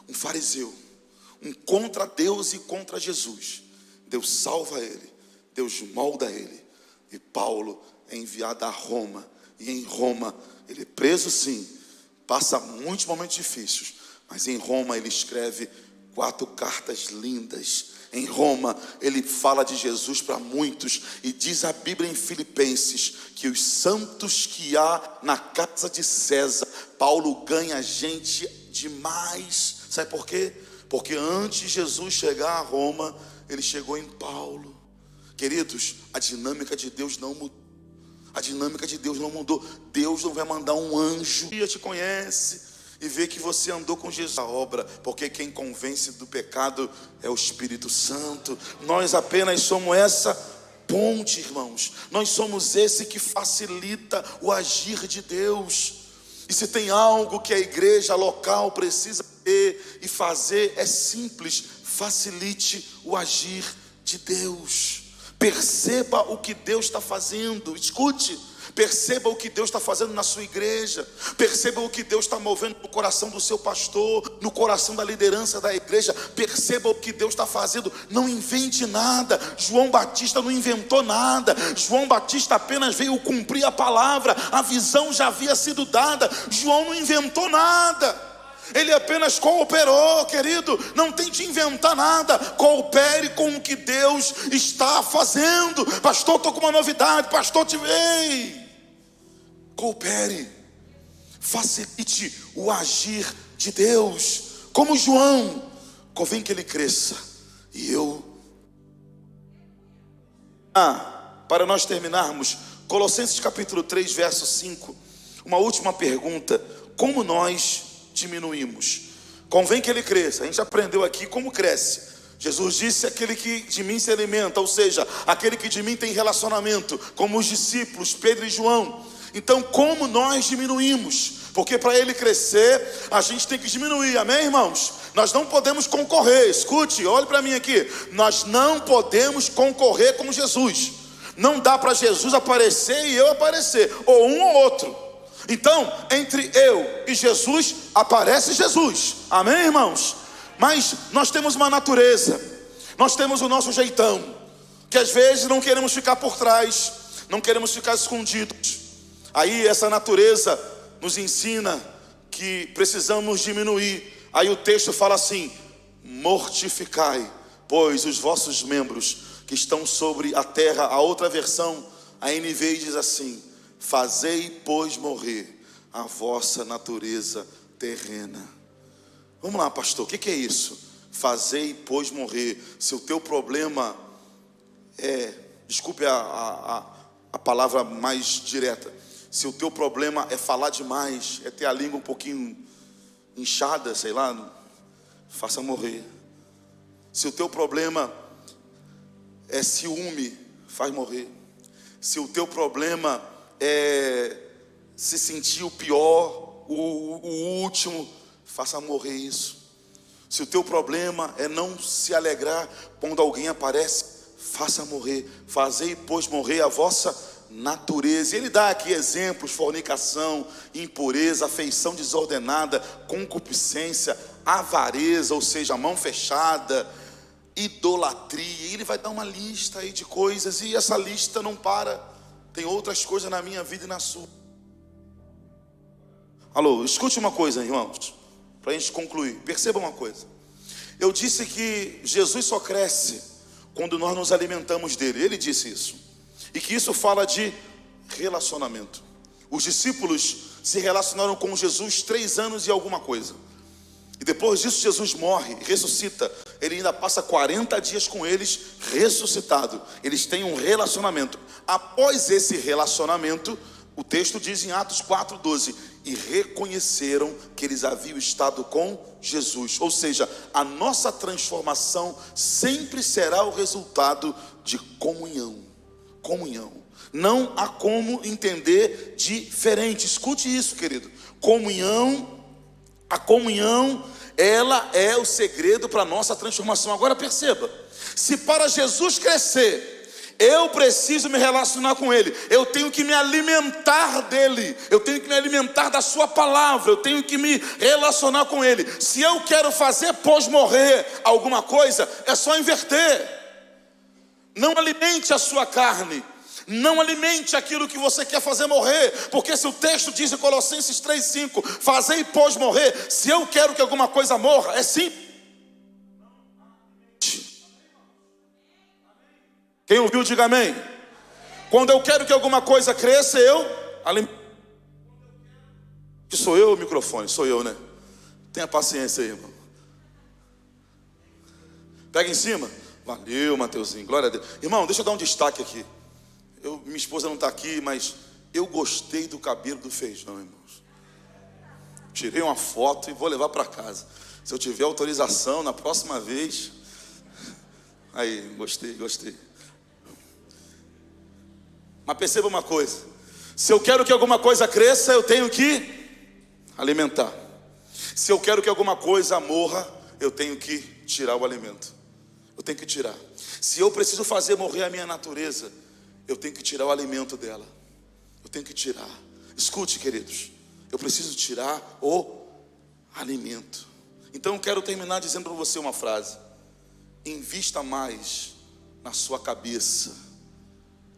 B: um fariseu, um contra Deus e contra Jesus. Deus salva ele, Deus molda ele, e Paulo é enviado a Roma. E em Roma ele é preso, sim, passa muitos momentos difíceis, mas em Roma ele escreve 4 cartas lindas. Em Roma ele fala de Jesus para muitos, e diz a Bíblia em Filipenses que os santos que há na casa de César, Paulo ganha gente demais. Sabe por quê? Porque antes de Jesus chegar a Roma, ele chegou em Paulo. Queridos, a dinâmica de Deus não mudou. A dinâmica de Deus não mudou. Deus não vai mandar um anjo que te conhece e vê que você andou com Jesus a obra, porque quem convence do pecado é o Espírito Santo. Nós apenas somos essa ponte, irmãos. Nós somos esse que facilita o agir de Deus. E se tem algo que a igreja local precisa ter e fazer, é simples: facilite o agir de Deus. Perceba o que Deus está fazendo. Escute, perceba o que Deus está fazendo na sua igreja. Perceba o que Deus está movendo no coração do seu pastor, no coração da liderança da igreja. Perceba o que Deus está fazendo. Não invente nada. João Batista não inventou nada. João Batista apenas veio cumprir a palavra. A visão já havia sido dada. João não inventou nada. Ele apenas cooperou, querido. Não tente inventar nada. Coopere com o que Deus está fazendo. Pastor, estou com uma novidade. Pastor, ei, coopere. Facilite o agir de Deus. Como João, convém que ele cresça e eu. Para nós terminarmos, Colossenses capítulo 3, verso 5. Uma última pergunta: como nós diminuímos. Convém que ele cresça. A gente aprendeu aqui como cresce. Jesus disse: aquele que de mim se alimenta, ou seja, aquele que de mim tem relacionamento, como os discípulos Pedro e João. Então, como nós diminuímos? Porque para ele crescer, a gente tem que diminuir, amém, irmãos? Nós não podemos concorrer. Escute, olhe para mim aqui. Nós não podemos concorrer com Jesus. Não dá para Jesus aparecer e eu aparecer, ou um ou outro. Então, entre eu e Jesus, aparece Jesus, amém, irmãos? Mas nós temos uma natureza, nós temos o nosso jeitão, que às vezes não queremos ficar por trás, não queremos ficar escondidos. Aí essa natureza nos ensina que precisamos diminuir. Aí o texto fala assim: mortificai, pois, os vossos membros que estão sobre a terra. A outra versão, a NVI, diz assim: fazei, pois, morrer a vossa natureza terrena. Vamos lá, pastor, o que é isso? Fazei, pois, morrer. Se o teu problema é, desculpe a palavra mais direta, se o teu problema é falar demais, é ter a língua um pouquinho inchada, sei lá, faça morrer. Se o teu problema é ciúme, faz morrer. Se o teu problema é se sentir o pior, o último, faça morrer isso. Se o teu problema é não se alegrar quando alguém aparece, faça morrer. Fazei, pois, morrer a vossa natureza. Ele dá aqui exemplos: fornicação, impureza, afeição desordenada, concupiscência, avareza, ou seja, mão fechada, idolatria. Ele vai dar uma lista aí de coisas, e essa lista não para. Tem outras coisas na minha vida e na sua. Alô, escute uma coisa, irmãos, para a gente concluir. Perceba uma coisa. Eu disse que Jesus só cresce quando nós nos alimentamos dele. Ele disse isso. E que isso fala de relacionamento. Os discípulos se relacionaram com Jesus 3 anos e alguma coisa. E depois disso Jesus morre, ressuscita. Ele ainda passa 40 dias com eles, ressuscitado. Eles têm um relacionamento. Após esse relacionamento, o texto diz em Atos 4:12: e reconheceram que eles haviam estado com Jesus. Ou seja, a nossa transformação sempre será o resultado de comunhão. Comunhão. Não há como entender diferente. Escute isso, querido. Comunhão, a comunhão, ela é o segredo para a nossa transformação. Agora perceba, se para Jesus crescer, eu preciso me relacionar com ele, eu tenho que me alimentar dele, eu tenho que me alimentar da sua palavra, eu tenho que me relacionar com ele. Se eu quero fazer pós-morrer alguma coisa, é só inverter. Não alimente a sua carne, não alimente aquilo que você quer fazer morrer, porque se o texto diz em Colossenses 3:5, fazei pós-morrer, se eu quero que alguma coisa morra, é simples. Quem ouviu, diga amém. Quando eu quero que alguma coisa cresça, eu alimento. Que sou eu o microfone? Sou eu, né? Tenha paciência aí, irmão. Pega em cima. Valeu, Mateuzinho, glória a Deus. Irmão, deixa eu dar um destaque aqui. Minha esposa não está aqui, mas eu gostei do cabelo do Feijão, irmãos. Tirei uma foto e vou levar para casa. Se eu tiver autorização, na próxima vez. Aí, gostei. Mas perceba uma coisa: se eu quero que alguma coisa cresça, eu tenho que alimentar. Se eu quero que alguma coisa morra, eu tenho que tirar o alimento. Eu tenho que tirar. Se eu preciso fazer morrer a minha natureza, eu tenho que tirar o alimento dela. Eu tenho que tirar. Escute, queridos, eu preciso tirar o alimento. Então eu quero terminar dizendo para você uma frase: invista mais na sua cabeça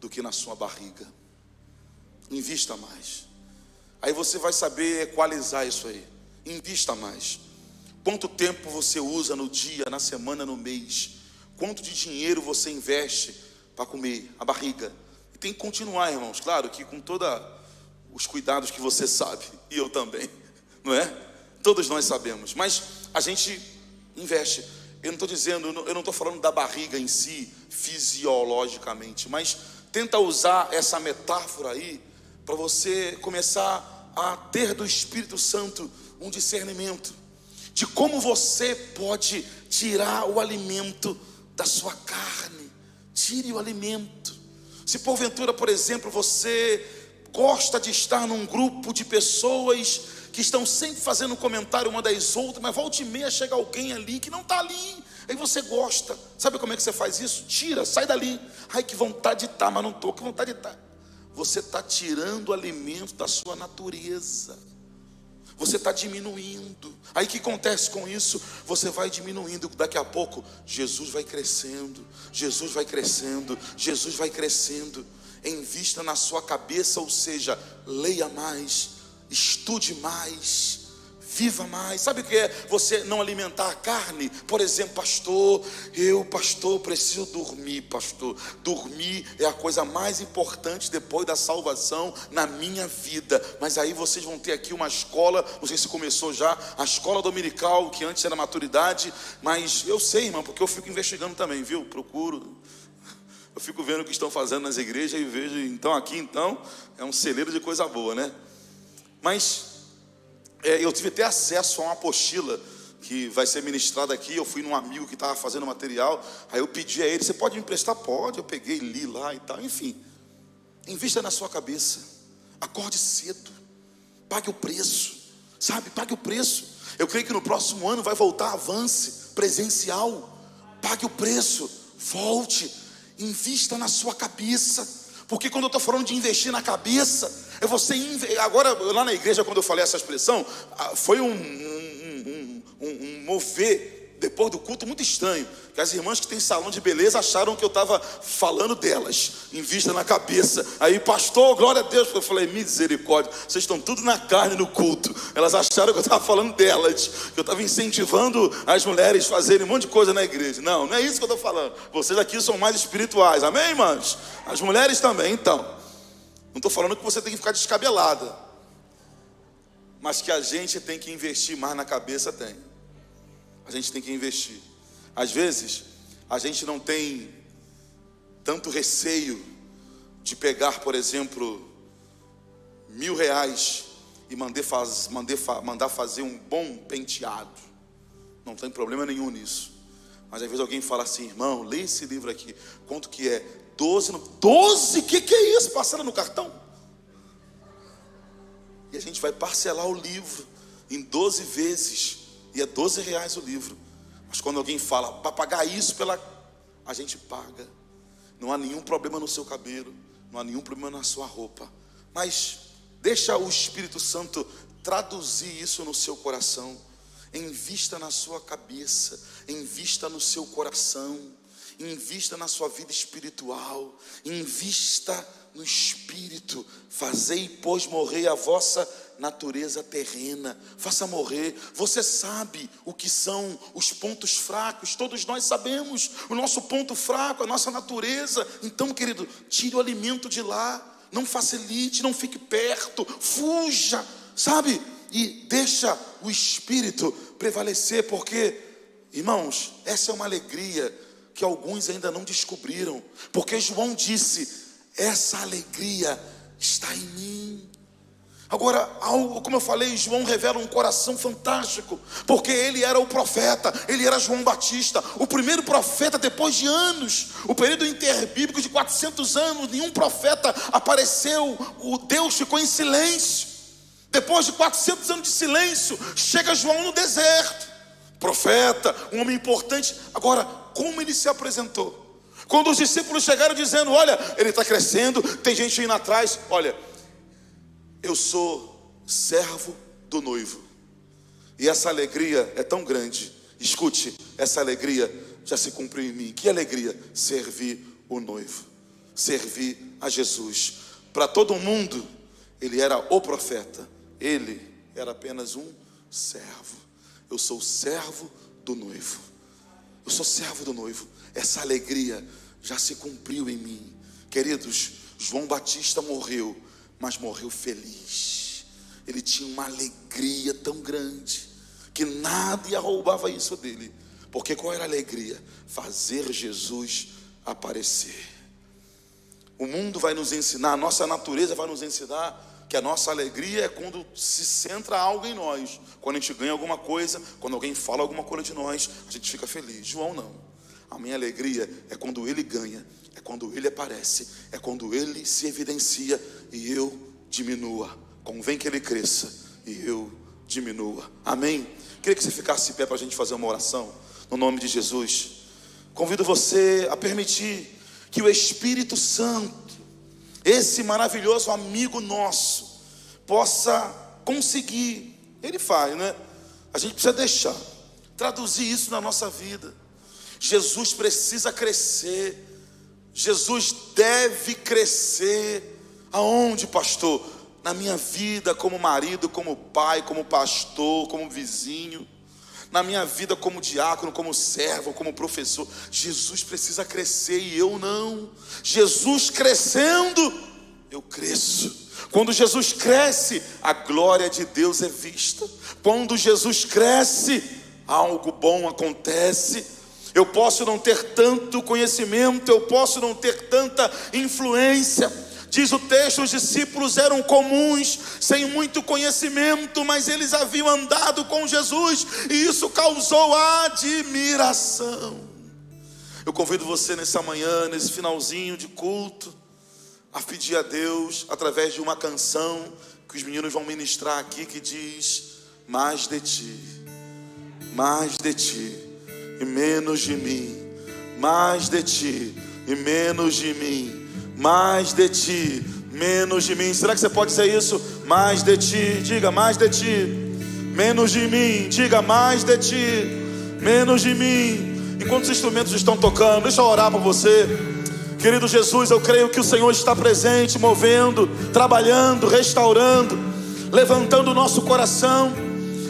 B: do que na sua barriga. Invista mais. Aí você vai saber equalizar isso aí. Invista mais. Quanto tempo você usa no dia, na semana, no mês? Quanto de dinheiro você investe para comer a barriga? E tem que continuar, irmãos, claro que com todos os cuidados que você sabe, e eu também, não é? Todos nós sabemos, mas a gente investe. Eu não estou falando da barriga em si, fisiologicamente, mas tenta usar essa metáfora aí para você começar a ter do Espírito Santo um discernimento de como você pode tirar o alimento da sua carne. Tire o alimento. Se porventura, por exemplo, você gosta de estar num grupo de pessoas que estão sempre fazendo comentário uma das outras, mas volta e meia chega alguém ali que não está ali, aí você gosta. Sabe como é que você faz isso? Tira, sai dali. Ai, que vontade de estar, mas não estou, que vontade de estar. Você está tirando o alimento da sua natureza. Você está diminuindo. Aí o que acontece com isso? Você vai diminuindo. Daqui a pouco Jesus vai crescendo. Jesus vai crescendo. Jesus vai crescendo. Invista na sua cabeça, ou seja, leia mais, estude mais, viva mais. Sabe o que é você não alimentar a carne? Por exemplo, pastor, preciso dormir, pastor. Dormir é a coisa mais importante depois da salvação na minha vida. Mas aí vocês vão ter aqui uma escola, não sei se começou já, a escola dominical, que antes era maturidade, mas eu sei, irmão, porque eu fico investigando também, viu? Eu fico vendo o que estão fazendo nas igrejas e vejo, então aqui é um celeiro de coisa boa, né? Mas eu tive até acesso a uma apostila que vai ser ministrada aqui. Eu fui num amigo que estava fazendo material, aí eu pedi a ele: você pode me emprestar? Pode. Eu peguei, li lá e tal. Enfim, invista na sua cabeça, acorde cedo, pague o preço, sabe? Pague o preço. Eu creio que no próximo ano vai voltar Avance presencial. Pague o preço, volte, invista na sua cabeça. Porque quando eu estou falando de investir na cabeça, é você agora lá na igreja, quando eu falei essa expressão, foi um mover depois do culto muito estranho, que as irmãs que têm salão de beleza acharam que eu estava falando delas, invista na cabeça. Aí, pastor, glória a Deus. Eu falei: misericórdia, vocês estão tudo na carne no culto. Elas acharam que eu estava falando delas, que eu estava incentivando as mulheres a fazerem um monte de coisa na igreja. Não, não é isso que eu estou falando. Vocês aqui são mais espirituais, amém, irmãs? As mulheres também. Então, não estou falando que você tem que ficar descabelada, mas que a gente tem que investir mais na cabeça. A gente tem que investir. Às vezes a gente não tem tanto receio de pegar, por exemplo, R$1.000 e mandar fazer um bom penteado. Não tem problema nenhum nisso. Mas às vezes alguém fala assim: irmão, lê esse livro aqui. Quanto que é? 12? 12? Que é isso? Passando no cartão? E a gente vai parcelar o livro em 12 vezes. E é R$12 o livro. Mas quando alguém fala para pagar isso a gente paga. Não há nenhum problema no seu cabelo, não há nenhum problema na sua roupa. Mas deixa o Espírito Santo traduzir isso no seu coração. Invista na sua cabeça, invista no seu coração, invista na sua vida espiritual, invista no Espírito. Fazei, pois, morrer a vossa natureza terrena. Faça morrer. Você sabe o que são os pontos fracos. Todos nós sabemos o nosso ponto fraco, a nossa natureza. Então, querido, tire o alimento de lá. Não facilite, não fique perto, fuja, sabe? E deixa o Espírito prevalecer. Porque, irmãos, essa é uma alegria que alguns ainda não descobriram. Porque João disse: essa alegria está em mim. Agora, como eu falei, João revela um coração fantástico, porque ele era o profeta, ele era João Batista, o primeiro profeta depois de anos, o período interbíblico de 400 anos, nenhum profeta apareceu, o Deus ficou em silêncio. Depois de 400 anos de silêncio, chega João no deserto, profeta, um homem importante. Agora, como ele se apresentou? Quando os discípulos chegaram dizendo: olha, ele está crescendo, tem gente indo atrás. Olha, eu sou servo do noivo. E essa alegria é tão grande. Escute, essa alegria já se cumpriu em mim. Que alegria? Servir o noivo, servir a Jesus. Para todo mundo, ele era o profeta. Ele era apenas um servo. Eu sou servo do noivo. Eu sou servo do noivo. Essa alegria já se cumpriu em mim. Queridos, João Batista morreu, mas morreu feliz. Ele tinha uma alegria tão grande que nada roubava isso dele. Porque qual era a alegria? Fazer Jesus aparecer. O mundo vai nos ensinar, a nossa natureza vai nos ensinar que a nossa alegria é quando se centra algo em nós. Quando a gente ganha alguma coisa, quando alguém fala alguma coisa de nós, a gente fica feliz. João não. A minha alegria é quando ele ganha, é quando ele aparece, é quando ele se evidencia e eu diminua. Convém que ele cresça e eu diminua. Amém? Queria que você ficasse de pé para a gente fazer uma oração, no nome de Jesus. Convido você a permitir que o Espírito Santo, esse maravilhoso amigo nosso, possa conseguir. Ele faz, né? A gente precisa deixar traduzir isso na nossa vida. Jesus precisa crescer. Jesus deve crescer. Aonde, pastor? Na minha vida como marido, como pai, como pastor, como vizinho. Na minha vida como diácono, como servo, como professor. Jesus precisa crescer e eu não. Jesus crescendo, eu cresço. Quando Jesus cresce, a glória de Deus é vista. Quando Jesus cresce, algo bom acontece. Eu posso não ter tanto conhecimento, eu posso não ter tanta influência. Diz o texto, os discípulos eram comuns, sem muito conhecimento, mas eles haviam andado com Jesus, e isso causou admiração. Eu convido você nessa manhã, nesse finalzinho de culto, a pedir a Deus, através de uma canção que os meninos vão ministrar aqui, que diz: mais de ti e menos de mim, mais de ti e menos de mim, mais de ti, menos de mim. Será que você pode dizer isso? Mais de ti, diga mais de ti, menos de mim, diga mais de ti, menos de mim. Enquanto os instrumentos estão tocando, deixa eu orar por você. Querido Jesus, eu creio que o Senhor está presente, movendo, trabalhando, restaurando, levantando o nosso coração,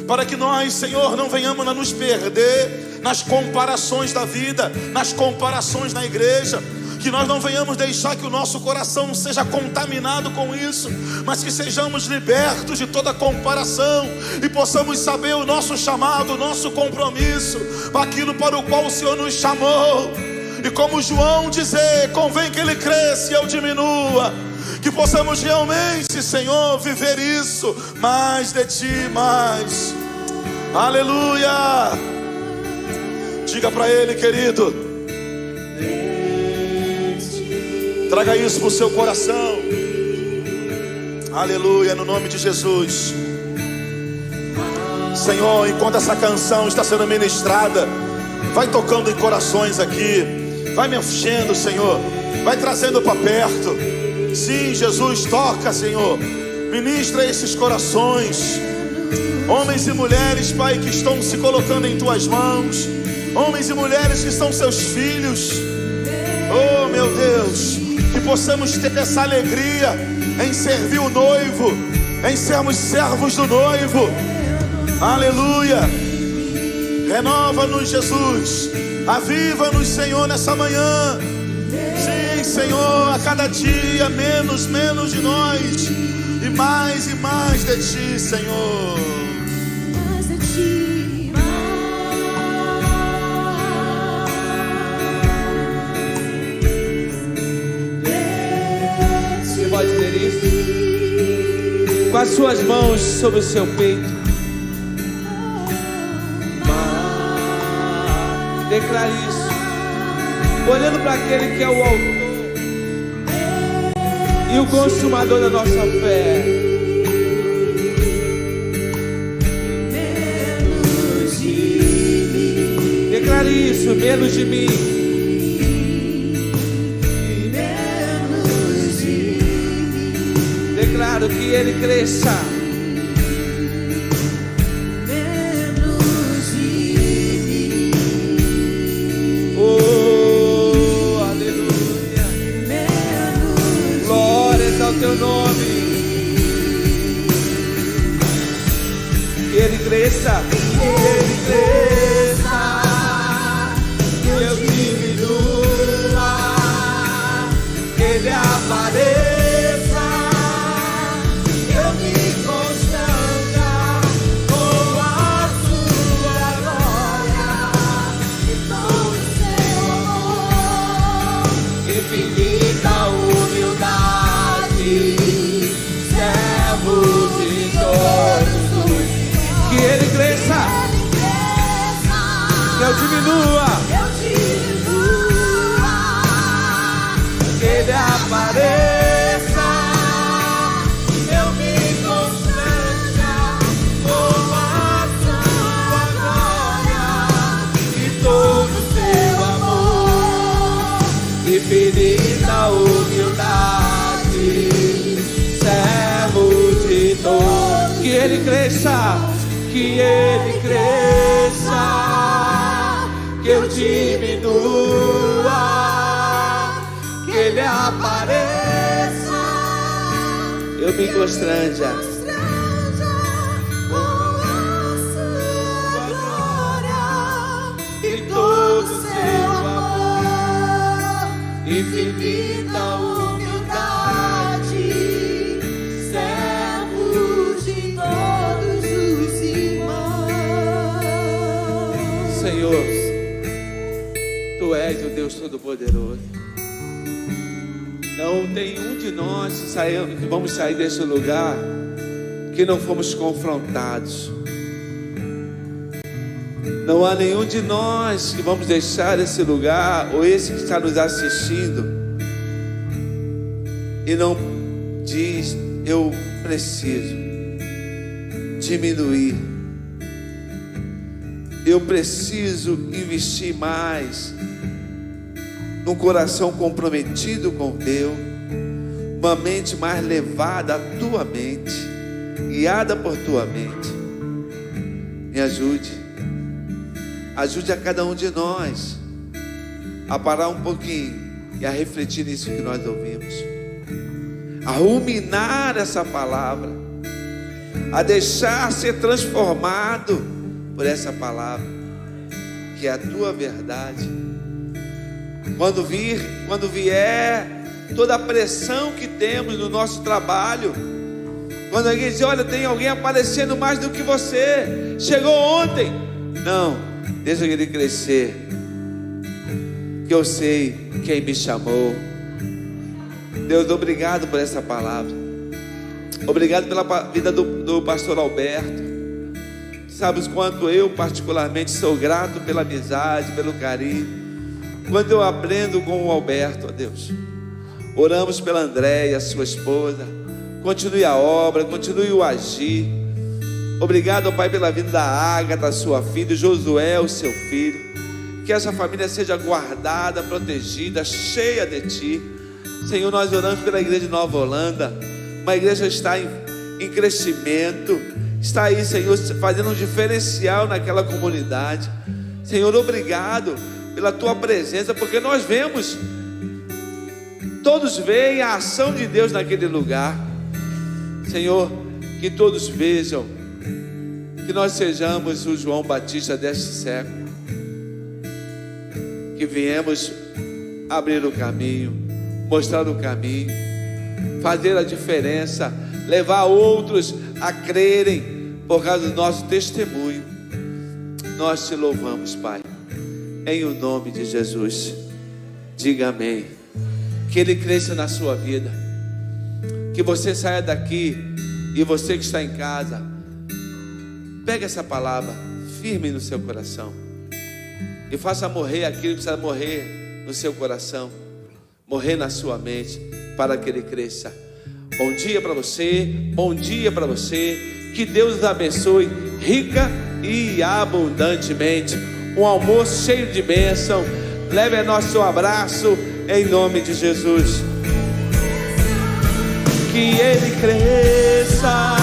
B: para que nós, Senhor, não venhamos a nos perder nas comparações da vida, nas comparações na igreja. Que nós não venhamos deixar que o nosso coração seja contaminado com isso, mas que sejamos libertos de toda comparação e possamos saber o nosso chamado, o nosso compromisso, aquilo para o qual o Senhor nos chamou. E como João dizer, convém que ele cresça e eu diminua. Que possamos realmente, Senhor, viver isso, mais de ti, mais. Aleluia. Diga para ele, querido, traga isso para o seu coração. Aleluia, no nome de Jesus. Senhor, enquanto essa canção está sendo ministrada, vai tocando em corações aqui, vai me enchendo, Senhor, vai trazendo para perto. Sim, Jesus, toca, Senhor, ministra esses corações, homens e mulheres, Pai, que estão se colocando em tuas mãos, homens e mulheres que são seus filhos. Oh, meu Deus, que possamos ter essa alegria em servir o noivo, em sermos servos do noivo. Aleluia. Renova-nos, Jesus. Aviva-nos, Senhor, nessa manhã. Sim, Senhor, a cada dia menos de nós e mais de ti, Senhor.
C: Mais de ti,
D: Você pode dizer isso? Com as suas mãos sobre o seu peito. Declare isso, olhando para aquele que é o autor e o consumador da nossa fé.
C: menos de mim,
D: Declare isso, menos de mim.
C: menos de mim,
D: Declaro que ele cresça.
C: menos de mim,
D: Oh, aleluia.
C: menos
D: Glórias ao teu nome. Que ele cresça. Que ele cresça. Que eu diminua. Que ele apareça.
C: eu me
D: cresça, que eu diminua, que ele apareça, eu me constranja com a sua glória e todo o seu amor, infinita humildade, servo de todos. Que ele cresça, que eu diminua, que ele apareça, eu me constranja com a sua glória e todo o seu amor, infinita humildade, servo de todos os irmãos. Senhor, Tu és o Deus Todo-Poderoso. Não tem um de nós que vamos sair desse lugar que não fomos confrontados. Não há nenhum de nós que vamos deixar esse lugar, ou esse que está nos assistindo, e não diz: eu preciso diminuir, eu preciso investir mais num coração comprometido com Deus, uma mente mais levada à tua mente, guiada por tua mente. Me ajude a cada um de nós a parar um pouquinho e a refletir nisso que nós ouvimos, a ruminar essa palavra, a deixar ser transformado por essa palavra, que é a tua verdade. Quando vier toda a pressão que temos no nosso trabalho, quando alguém diz: olha, tem alguém aparecendo mais do que você, chegou ontem. Não, deixa ele crescer, que eu sei quem me chamou. Deus, obrigado por essa palavra. Obrigado pela vida do pastor Alberto. Sabes quanto eu particularmente sou grato pela amizade, pelo carinho. Quando eu aprendo com o Alberto, ó Deus, oramos pela Andréia, sua esposa. Continue a obra, continue o agir. Obrigado, ó Pai, pela vida da Ágata, sua filha, Josué, o seu filho. Que essa família seja guardada, protegida, cheia de Ti. Senhor, nós oramos pela igreja de Nova Holanda. Uma igreja que está em crescimento, está aí, Senhor, fazendo um diferencial naquela comunidade. Senhor, obrigado pela Tua presença, porque nós vemos, todos veem a ação de Deus naquele lugar. Senhor, que todos vejam, que nós sejamos o João Batista deste século, que viemos abrir o caminho, mostrar o caminho, fazer a diferença, levar outros a crerem por causa do nosso testemunho. Nós Te louvamos, Pai, em o nome de Jesus. Diga amém. Que Ele cresça na sua vida, que você saia daqui, e você que está em casa, pegue essa palavra firme no seu coração e faça morrer aquilo que precisa morrer no seu coração, morrer na sua mente, para que Ele cresça. Bom dia para você, bom dia para você. Que Deus os abençoe rica e abundantemente. Um almoço cheio de bênção. Leve nosso abraço em nome de Jesus. Que Ele cresça.